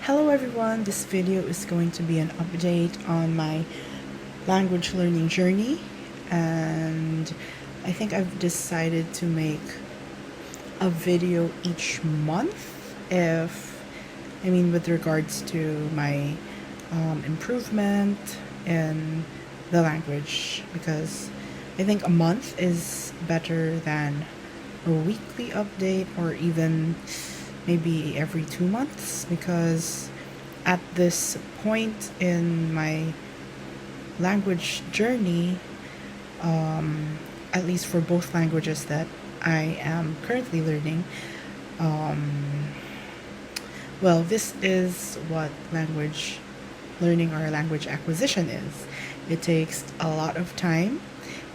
Hello everyone, this video is going to be an update on my language learning journey, and I think I've decided to make a video each month with regards to my improvement in the language, because I think a month is better than a weekly update or even maybe every 2 months, because at this point in my language journey, at least for both languages that I am currently learning, this is what language learning or language acquisition is. It takes a lot of time,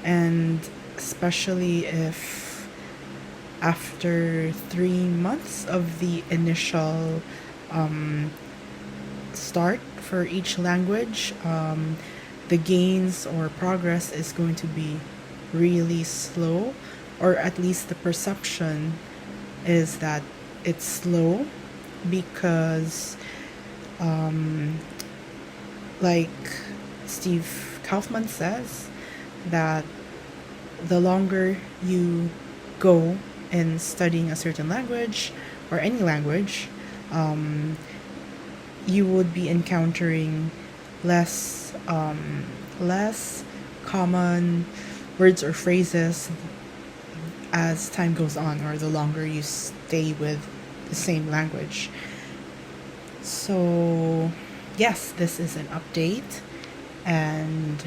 and especially if after 3 months of the initial start for each language, the gains or progress is going to be really slow, or at least the perception is that it's slow, because like Steve Kaufman says, that the longer you go in studying a certain language or any language, you would be encountering less common words or phrases as time goes on, or the longer you stay with the same language. So yes, this is an update, and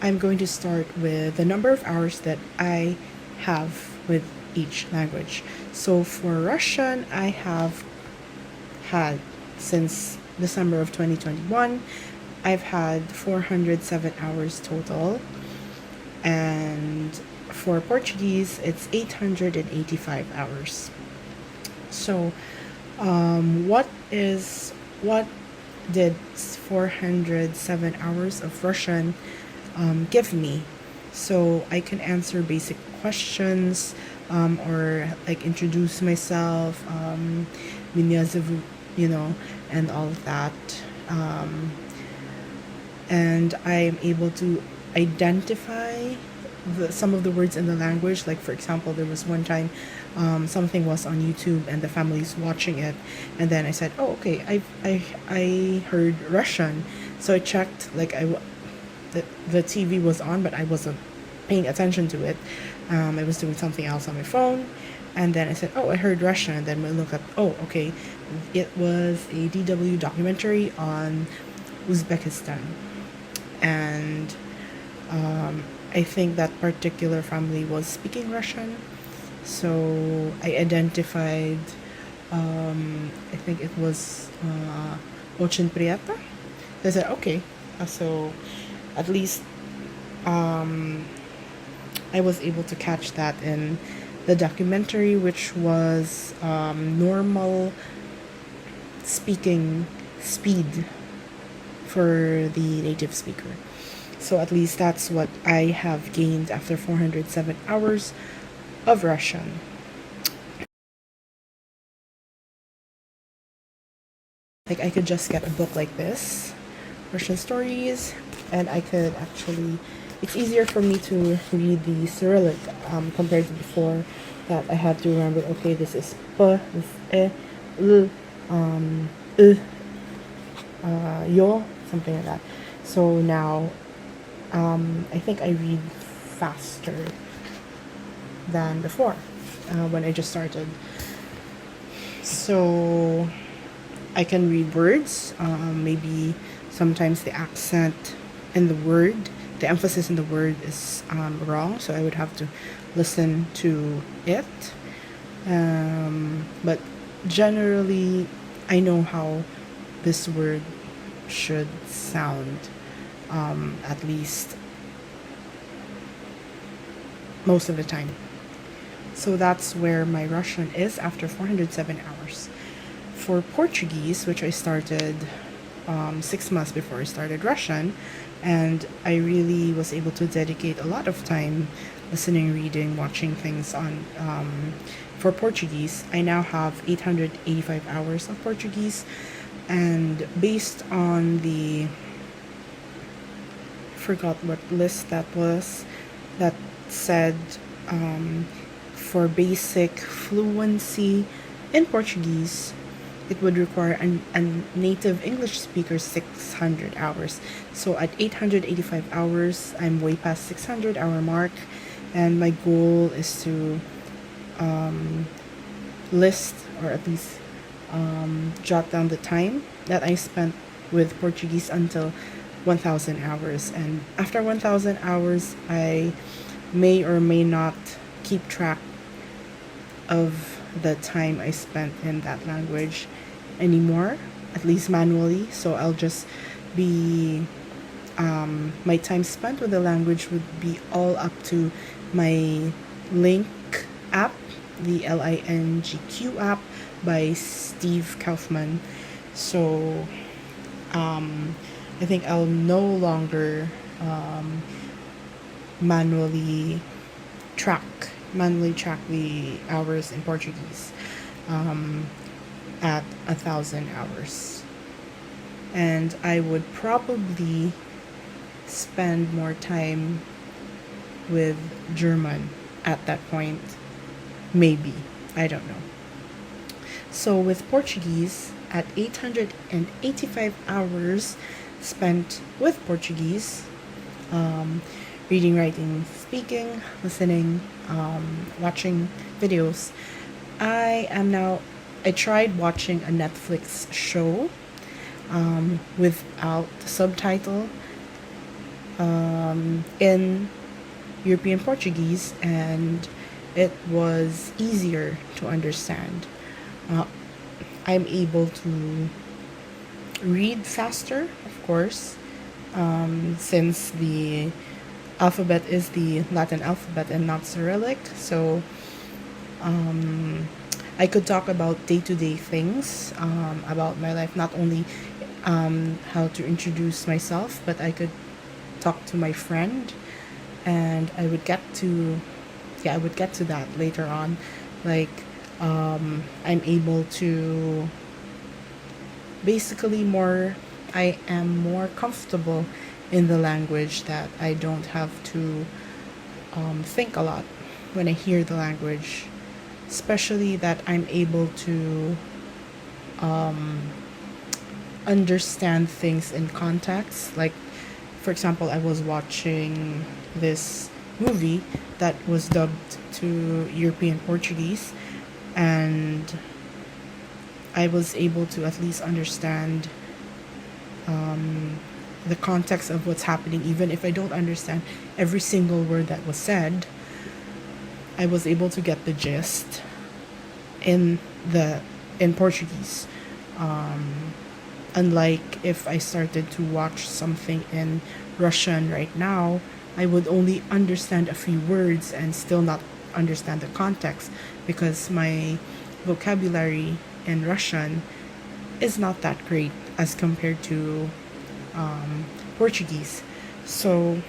I'm going to start with the number of hours that I have with each language. So for Russian, I have had since December of 2021, I've had 407 hours total, and for Portuguese, it's 885 hours. So what did 407 hours of Russian give me? So I can answer basic questions, or like introduce myself, and all of that. And I am able to identify some of the words in the language. Like, for example, there was one time something was on YouTube and the family's watching it, and then I said, oh, okay, I heard Russian. So I checked, the TV was on, but I wasn't paying attention to it. I was doing something else on my phone, and then I said, oh, I heard Russian. And then we look up, oh, okay, it was a DW documentary on Uzbekistan. And I think that particular family was speaking Russian. So I identified, I think it was Очень приятно. I said, okay. So at least I was able to catch that in the documentary, which was normal speaking speed for the native speaker. So at least that's what I have gained after 407 hours of Russian. Like, I could just get a book like this, Russian stories, and I could actually, it's easier for me to read the Cyrillic compared to before, that I had to remember, okay, this is P, this is E, L, Yo, something like that. So now, I think I read faster than before, when I just started. So I can read words, maybe sometimes the accent in the word, the emphasis in the word is wrong, so I would have to listen to it. But generally, I know how this word should sound, at least most of the time. So that's where my Russian is after 407 hours. For Portuguese, which I started 6 months before I started Russian, and I really was able to dedicate a lot of time listening, reading, watching things on for Portuguese. I now have 885 hours of Portuguese, and based on the forgot what list that was, that said for basic fluency in Portuguese, it would require a native English speaker 600 hours. So at 885 hours, I'm way past 600 hour mark, and my goal is to list, or at least jot down the time that I spent with Portuguese until 1000 hours. And after 1000 hours, I may or may not keep track of the time I spent in that language anymore, at least manually. So I'll just be, my time spent with the language would be all up to my Link app, the LINGQ app by Steve Kaufman. So I think I'll no longer manually track the hours in Portuguese at 1000 hours, and I would probably spend more time with German at that point. Maybe, I don't know. So with Portuguese, at 885 hours spent with Portuguese, reading, writing, speaking, listening, watching videos, I tried watching a Netflix show without subtitle in European Portuguese, and it was easier to understand. I'm able to read faster, of course, since the alphabet is the Latin alphabet and not Cyrillic. So I could talk about day-to-day things about my life, not only how to introduce myself, but I could talk to my friend, and I would get to that later on. Like I'm able to basically I am more comfortable in the language, that I don't have to think a lot when I hear the language, especially that I'm able to understand things in context. Like, for example, I was watching this movie that was dubbed to European Portuguese, and I was able to at least understand the context of what's happening. Even if I don't understand every single word that was said, I was able to get the gist in Portuguese. Unlike if I started to watch something in Russian right now, I would only understand a few words and still not understand the context, because my vocabulary in Russian is not that great as compared to Portuguese. So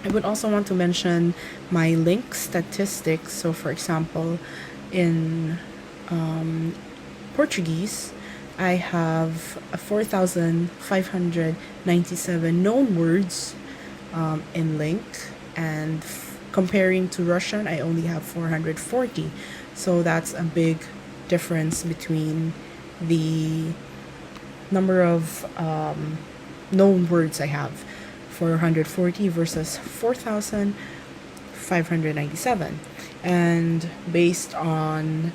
I would also want to mention my link statistics. So, for example, in Portuguese, I have 4,597 known words in link, and comparing to Russian, I only have 440. So that's a big difference between the number of known words I have, 440 versus 4,597. And based on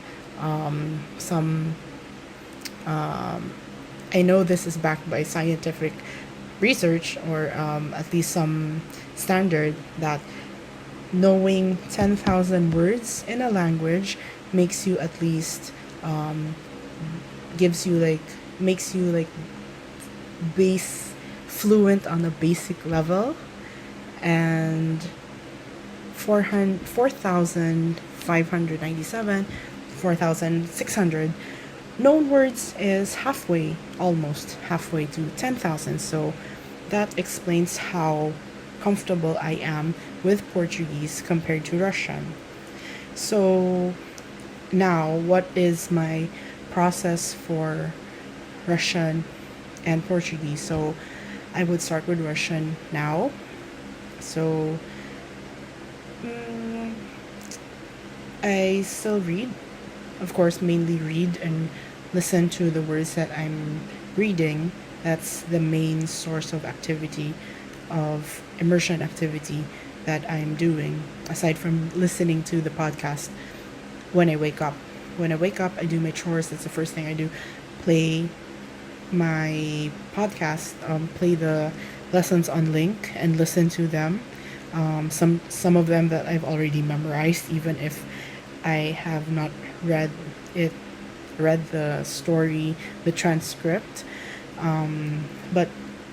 some, I know this is backed by scientific research, or at least some standard, that knowing 10,000 words in a language makes you at least makes you like base fluent on a basic level. And 4,597, 4,600 known words is almost halfway to 10,000. So that explains how comfortable I am with Portuguese compared to Russian. So now, what is my process for Russian and Portuguese? So I would start with Russian now. So mm, I still read, of course, mainly read and listen to the words that I'm reading. That's the main source of activity, of immersion activity that I'm doing, aside from listening to the podcast when I wake up. When I wake up, I do my chores. That's the first thing I do. Play my podcast, play the lessons on link and listen to them. Some of them that I've already memorized, even if I have not read it, read the story, the transcript. But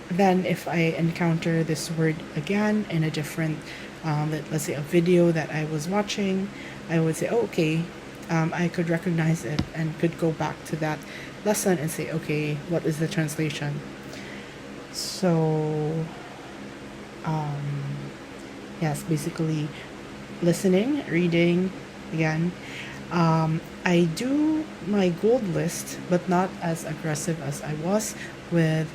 then if I encounter this word again in a different, let's say a video that I was watching, I would say, oh, okay, I could recognize it and could go back to that lesson and say, okay, what is the translation? So, yes, basically listening, reading again. I do my gold list, but not as aggressive as I was with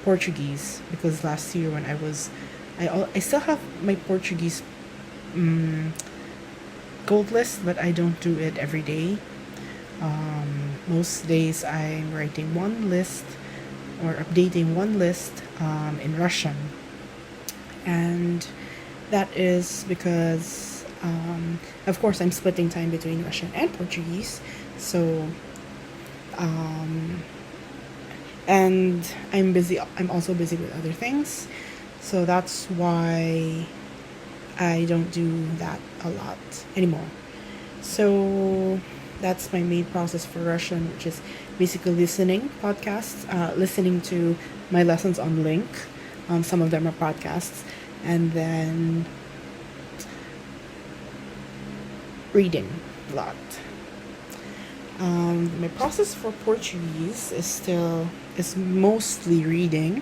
Portuguese, because last year when I still have my Portuguese gold list, but I don't do it every day. Most days I'm writing one list or updating one list in Russian, and that is because, of course, I'm splitting time between Russian and Portuguese. So, and I'm busy. I'm also busy with other things, so that's why I don't do that a lot anymore. So that's my main process for Russian, which is basically listening podcasts, listening to my lessons on link. Some of them are podcasts, and then reading a lot. My process for Portuguese is mostly reading.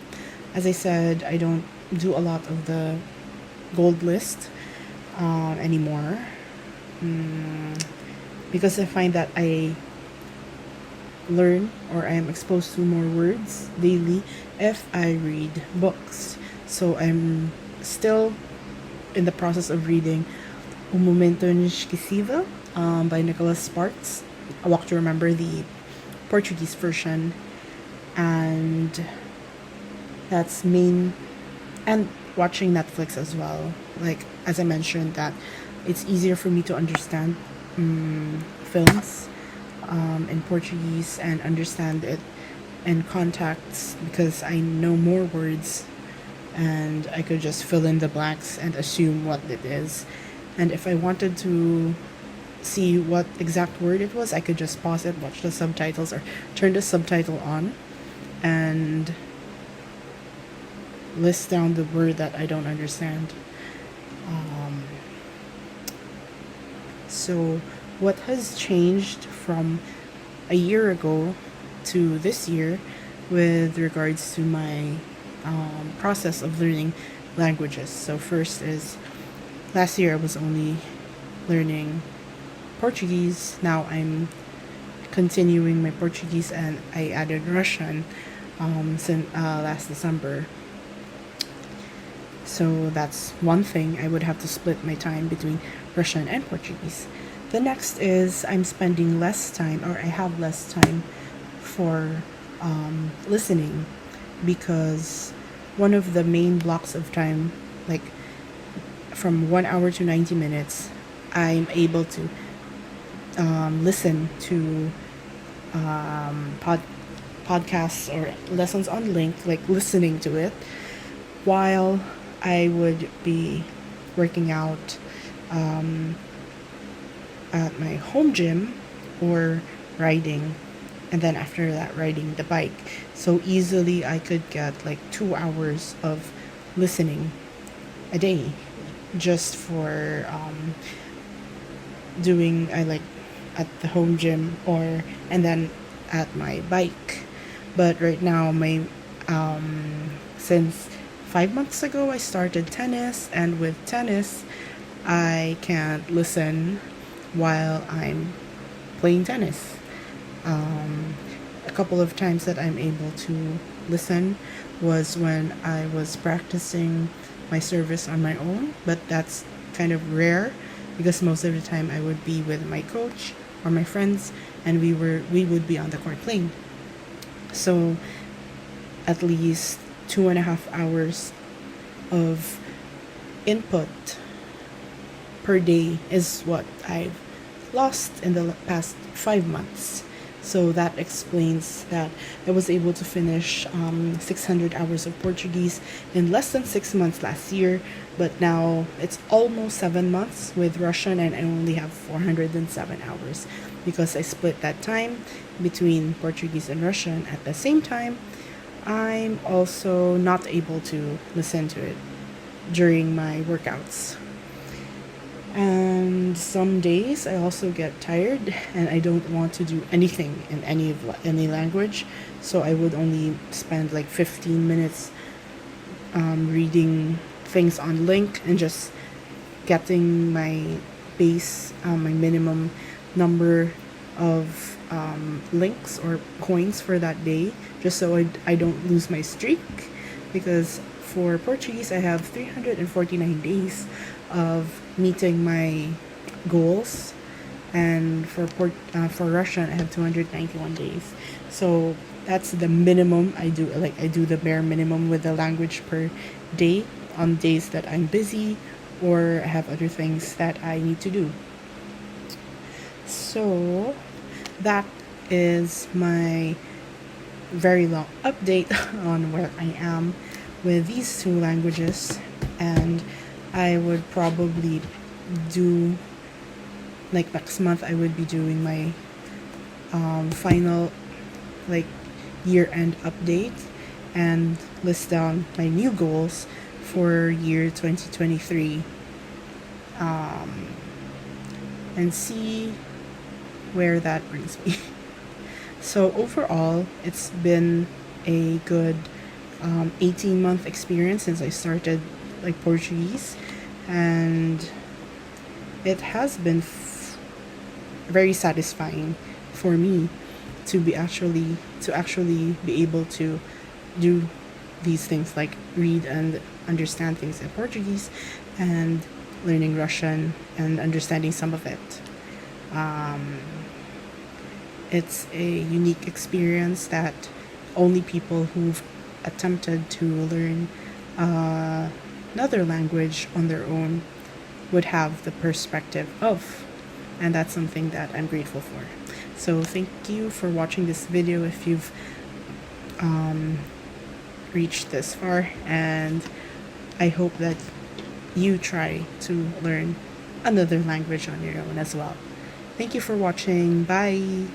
As I said, I don't do a lot of the gold list anymore, because I find that I learn or I am exposed to more words daily if I read books. So I'm still in the process of reading Un Momento Inesquecível by Nicholas Sparks, A Walk to Remember, the Portuguese version, and that's main, and watching Netflix as well. Like as I mentioned, that it's easier for me to understand films in Portuguese and understand it in context because I know more words and I could just fill in the blanks and assume what it is. And if I wanted to see what exact word it was, I could just pause it, watch the subtitles, or turn the subtitle on and list down the word that I don't understand. So, what has changed from a year ago to this year with regards to my process of learning languages? So, first is last year I was only learning Portuguese. Now I'm continuing my Portuguese and I added Russian since last December. So that's one thing. I would have to split my time between Russian and Portuguese. The next is I'm spending less time, or I have less time for listening, because one of the main blocks of time, like from 1 hour to 90 minutes, I'm able to listen to podcasts or lessons on link, like listening to it while I would be working out at my home gym or riding, and then after that riding the bike. So easily I could get like 2 hours of listening a day just for doing I like at the home gym or and then at my bike. But right now my since 5 months ago, I started tennis, and with tennis, I can't listen while I'm playing tennis. A couple of times that I'm able to listen was when I was practicing my service on my own, but that's kind of rare because most of the time I would be with my coach or my friends, and we would be on the court playing. So at least 2.5 hours of input per day is what I've lost in the past 5 months. So that explains that I was able to finish 600 hours of Portuguese in less than 6 months last year, but now it's almost 7 months with Russian, and I only have 407 hours because I split that time between Portuguese and Russian. At the same time, I'm also not able to listen to it during my workouts. And some days I also get tired and I don't want to do anything in any language, so I would only spend like 15 minutes reading things on link and just getting my my minimum number of links or coins for that day, just so I don't lose my streak. Because for Portuguese, I have 349 days of meeting my goals, and for Russian, I have 291 days. So that's the minimum I do. Like, I do the bare minimum with the language per day on days that I'm busy or have other things that I need to do. So that is my very long update on where I am with these two languages, and I would probably do, like, next month I would be doing my final, like, year-end update and list down my new goals for year 2023, and see where that brings me. So overall, it's been a good 18-month experience since I started, like, Portuguese, and it has been very satisfying for me to actually be able to do these things, like read and understand things in Portuguese, and learning Russian and understanding some of it. It's a unique experience that only people who've attempted to learn another language on their own would have the perspective of, and that's something that I'm grateful for. So thank you for watching this video if you've reached this far, and I hope that you try to learn another language on your own as well. Thank you for watching. Bye.